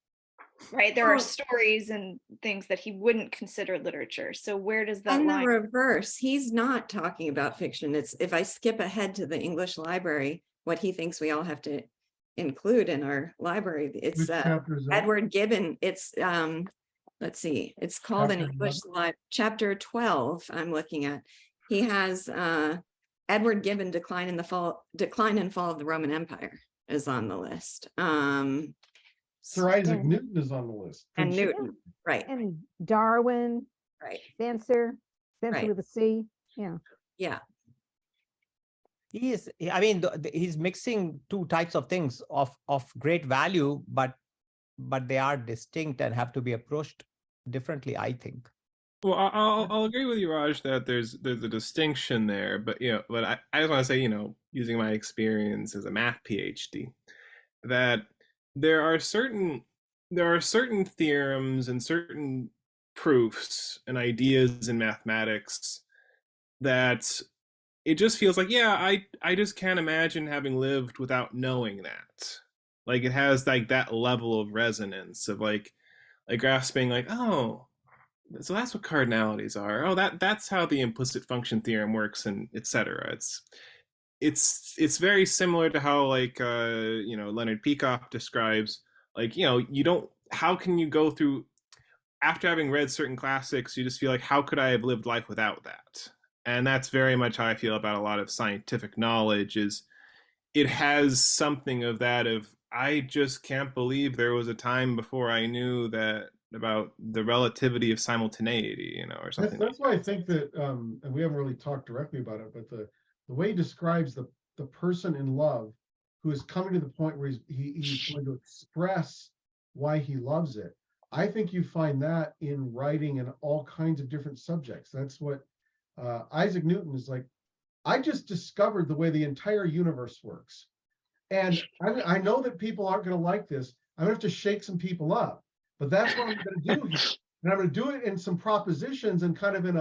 right? There are stories and things that he wouldn't consider literature. So where does that line? In the reverse, he's not talking about fiction. It's, if I skip ahead to the English library, what he thinks we all have to include in our library, it's Edward Gibbon. It's let's see, it's called in English chapter 12. I'm looking at, he has Edward Gibbon, Decline and Fall of the Roman Empire is on the list. Sir Isaac Newton is on the list. And Newton, right. And Darwin, right. Spencer Right. with a C. Yeah. Yeah. He's mixing two types of things of great value, but they are distinct and have to be approached differently, I think. Well, I'll agree with you, Raj, that there's a distinction there, but I just want to say, using my experience as a math PhD, that there are certain theorems and certain proofs and ideas in mathematics that it just feels like, I just can't imagine having lived without knowing that. Like, it has like that level of resonance of like grasping, like, oh, so that's what cardinalities are. Oh, that's how the implicit function theorem works, and etc. It's very similar to how Leonard Peikoff describes, how can you go through, after having read certain classics, you just feel like, how could I have lived life without that? And that's very much how I feel about a lot of scientific knowledge, is it has something of that, of I just can't believe there was a time before I knew that about the relativity of simultaneity, you know, or something. That's why I think that, and we haven't really talked directly about it, but the way he describes the person in love who is coming to the point where he's going to express why he loves it. I think you find that in writing and all kinds of different subjects. That's what Isaac Newton is like. I just discovered the way the entire universe works. And I know that people aren't going to like this. I'm going to have to shake some people up, but that's what I'm going to do here. And I'm going to do it in some propositions and kind of in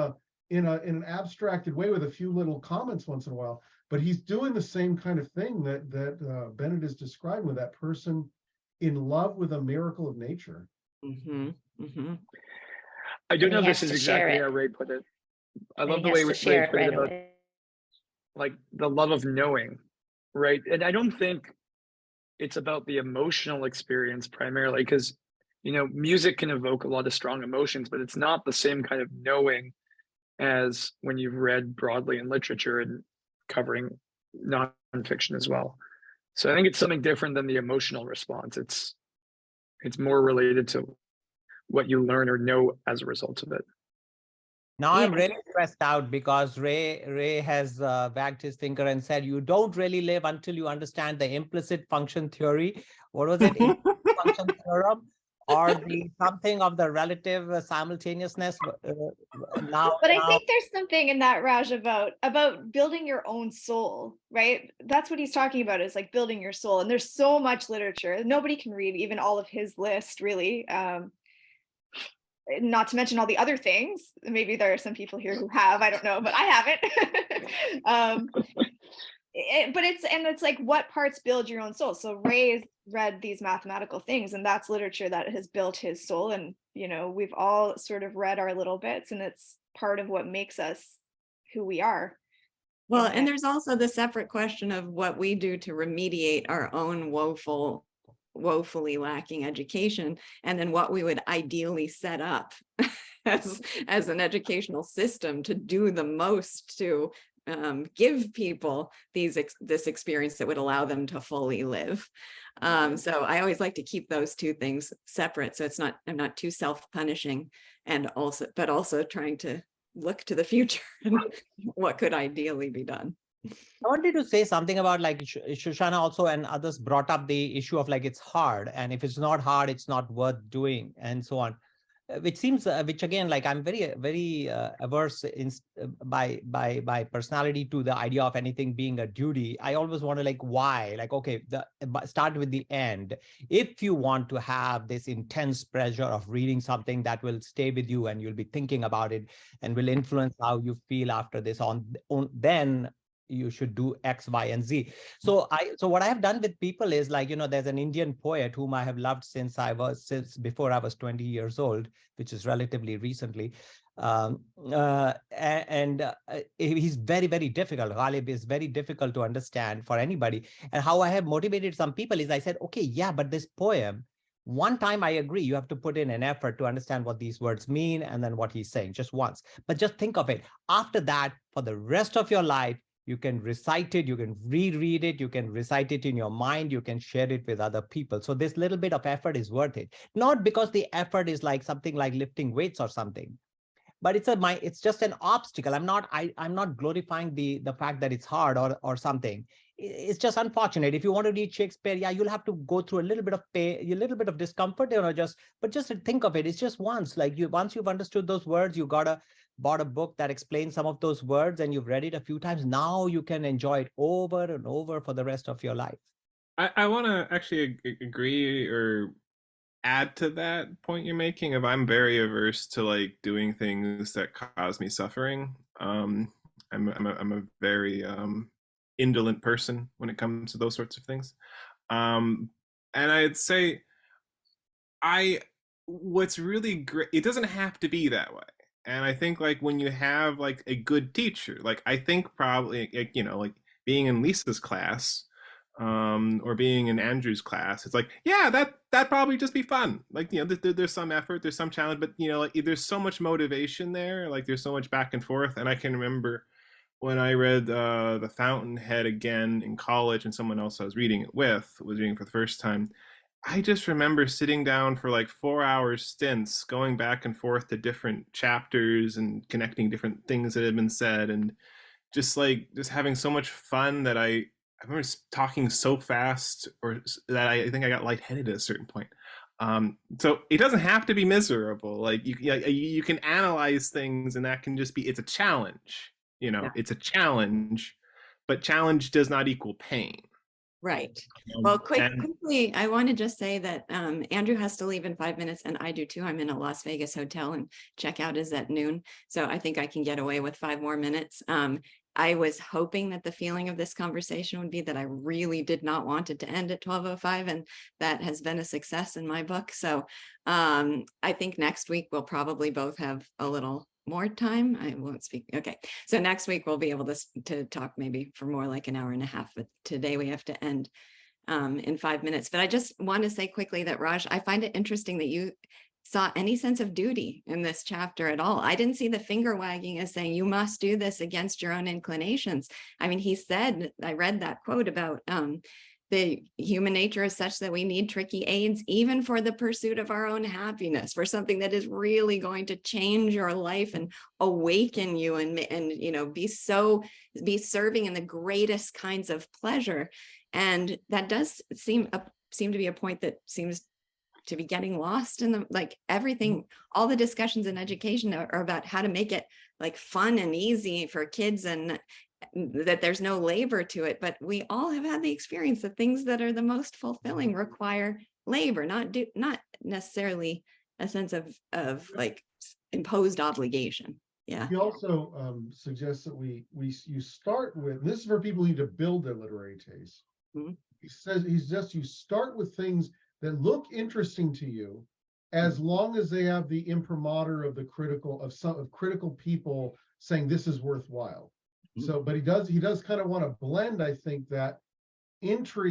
an abstracted way with a few little comments once in a while. But he's doing the same kind of thing that Bennett is describing, with that person in love with a miracle of nature. Mm-hmm, mm-hmm. I don't And know if he this has is to share exactly it. how Ray put it. I And love he the has way to Ray share put it it right about away. like the love of knowing, right? And I don't think it's about the emotional experience primarily, because you know, music can evoke a lot of strong emotions, but it's not the same kind of knowing as when you've read broadly in literature and covering nonfiction as well. So I think it's something different than the emotional response. It's more related to what you learn or know as a result of it. Now I'm Yeah. really stressed out because Ray has wagged his finger and said, you don't really live until you understand the implicit function theory. What was it? Implicit function theorem, or the something of the relative simultaneousness. But I think there's something in that, Raj, about building your own soul, right? That's what he's talking about, is like building your soul. And there's so much literature. Nobody can read even all of his list, really. Not to mention all the other things. Maybe there are some people here who have, I don't know, but I haven't. But it's like, what parts build your own soul? So Ray's read these mathematical things, and that's literature that has built his soul. And, you know, we've all sort of read our little bits, and it's part of what makes us who we are. Well, and there's also the separate question of what we do to remediate our own woefully lacking education, and then what we would ideally set up as an educational system to do the most to give people this experience that would allow them to fully live. So I always like to keep those two things separate, so I'm not too self-punishing, and also trying to look to the future and what could ideally be done. I wanted to say something about, like, Shoshana also and others brought up the issue of, like, it's hard, and if it's not hard, it's not worth doing, and so on. Which seems, which again, like, I'm very averse by personality to the idea of anything being a duty. I always want to, like, why? Like, okay, start with the end. If you want to have this intense pressure of reading something that will stay with you and you'll be thinking about it and will influence how you feel after this then you should do X, Y, and Z. So what I have done with people is, like, you know, there's an Indian poet whom I have loved since before I was 20 years old, which is relatively recently. He's very, very difficult. Ghalib is very difficult to understand for anybody. And how I have motivated some people is, I said, okay, yeah, but this poem, one time I agree, you have to put in an effort to understand what these words mean and then what he's saying, just once. But just think of it. After that, for the rest of your life, you can recite it, you can reread it, you can recite it in your mind, you can share it with other people. So this little bit of effort is worth it. Not because the effort is like something like lifting weights or something, but it's just an obstacle. I'm not glorifying the fact that it's hard or something. It's just unfortunate. If you want to read Shakespeare, yeah, you'll have to go through a little bit of pain, a little bit of discomfort, you know, just think of it. It's just once, like, once you've understood those words, you bought a book that explains some of those words and you've read it a few times. Now you can enjoy it over and over for the rest of your life. I want to actually agree or add to that point you're making of, I'm very averse to, like, doing things that cause me suffering. I'm a very indolent person when it comes to those sorts of things. And I'd say what's really great, it doesn't have to be that way. And I think, like, when you have, like, a good teacher, like, I think probably, like, you know, like being in Lisa's class, or being in Andrew's class, it's like, yeah, that probably just be fun. Like, you know, there's some effort, there's some challenge, but, you know, like, there's so much motivation there, like, there's so much back and forth. And I can remember when I read The Fountainhead again in college, and someone else I was reading it with was reading for the first time, I just remember sitting down for like 4 hour stints, going back and forth to different chapters and connecting different things that had been said, and just having so much fun that I remember talking so fast, or that I think I got lightheaded at a certain point. So it doesn't have to be miserable. Like you can analyze things, and that can just be, it's a challenge. Yeah. It's a challenge, but challenge does not equal pain. Right. Well, And quickly, I want to just say that Andrew has to leave in 5 minutes, and I do too. I'm in a Las Vegas hotel, and checkout is at noon. So I think I can get away with 5 more minutes. I was hoping that the feeling of this conversation would be that I really did not want it to end at 12:05, and that has been a success in my book. So I think next week we'll probably both have a little more time. I won't speak. Okay. So next week we'll be able to talk maybe for more like an hour and a half, but today we have to end in 5 minutes. But I just want to say quickly that, Raj, I find it interesting that you saw any sense of duty in this chapter at all. I didn't see the finger wagging as saying you must do this against your own inclinations. I mean, he said, I read that quote about the human nature is such that we need tricky aids, even for the pursuit of our own happiness, for something that is really going to change your life and awaken you and be serving in the greatest kinds of pleasure. And that does seem to be a point that seems to be getting lost in everything. All the discussions in education are about how to make it like fun and easy for kids, and that there's no labor to it. But we all have had the experience that things that are the most fulfilling require labor, not necessarily a sense of like imposed obligation. Yeah. He also suggests that you start with, this is for people who need to build their literary taste. Mm-hmm. You start with things that look interesting to you, as long as they have the imprimatur of critical people saying this is worthwhile. So, but he does kind of want to blend, I think, that enter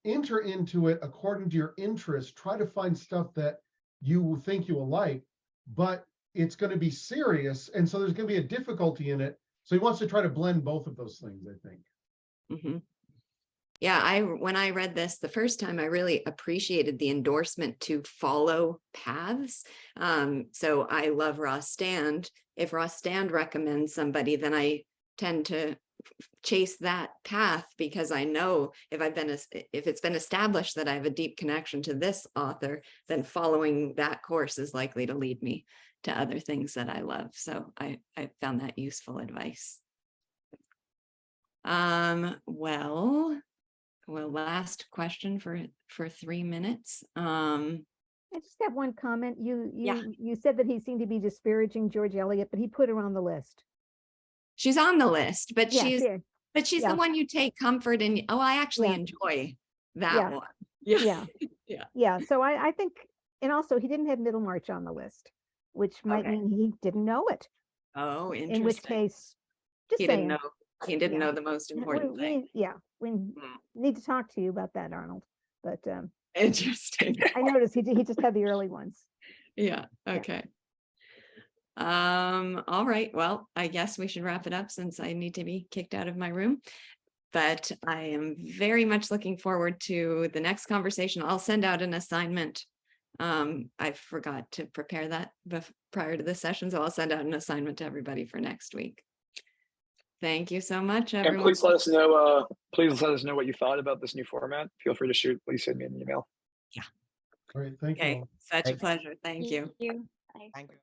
into it according to your interest. Try to find stuff that you think you will like, but it's going to be serious, and so there's going to be a difficulty in it. So he wants to try to blend both of those things, I think. Mm-hmm. Yeah, when I read this the first time, I really appreciated the endorsement to follow paths. So I love Ross Stand. If Ross Stand recommends somebody, then I tend to chase that path, because I know if it's been established that I have a deep connection to this author, then following that course is likely to lead me to other things that I love. So I found that useful advice. Well, last question for 3 minutes. I just have one comment. Yeah. You said that he seemed to be disparaging George Eliot, but he put her on the list. She's on the list, but Yeah, she's yeah. the one you take comfort in. Oh, I actually Yeah. enjoy that Yeah. one. Yeah. Yeah. Yeah. So I think, and also he didn't have Middlemarch on the list, which might Okay. mean he didn't know it. Oh, interesting. In which case, just he saying. didn't know. He didn't Yeah. know the most important thing. We need to talk to you about that, Arnold. But Interesting. I noticed he just had the early ones. Yeah. Okay. All right. Well, I guess we should wrap it up since I need to be kicked out of my room. But I am very much looking forward to the next conversation. I'll send out an assignment. I forgot to prepare that prior to the session, so I'll send out an assignment to everybody for next week. Thank you so much, everyone. And please let us know. Please let us know what you thought about this new format. Feel free to shoot. Please send me an email. Yeah. All right. Thank you all. Such a pleasure. Thank you. Thank you. Thank you.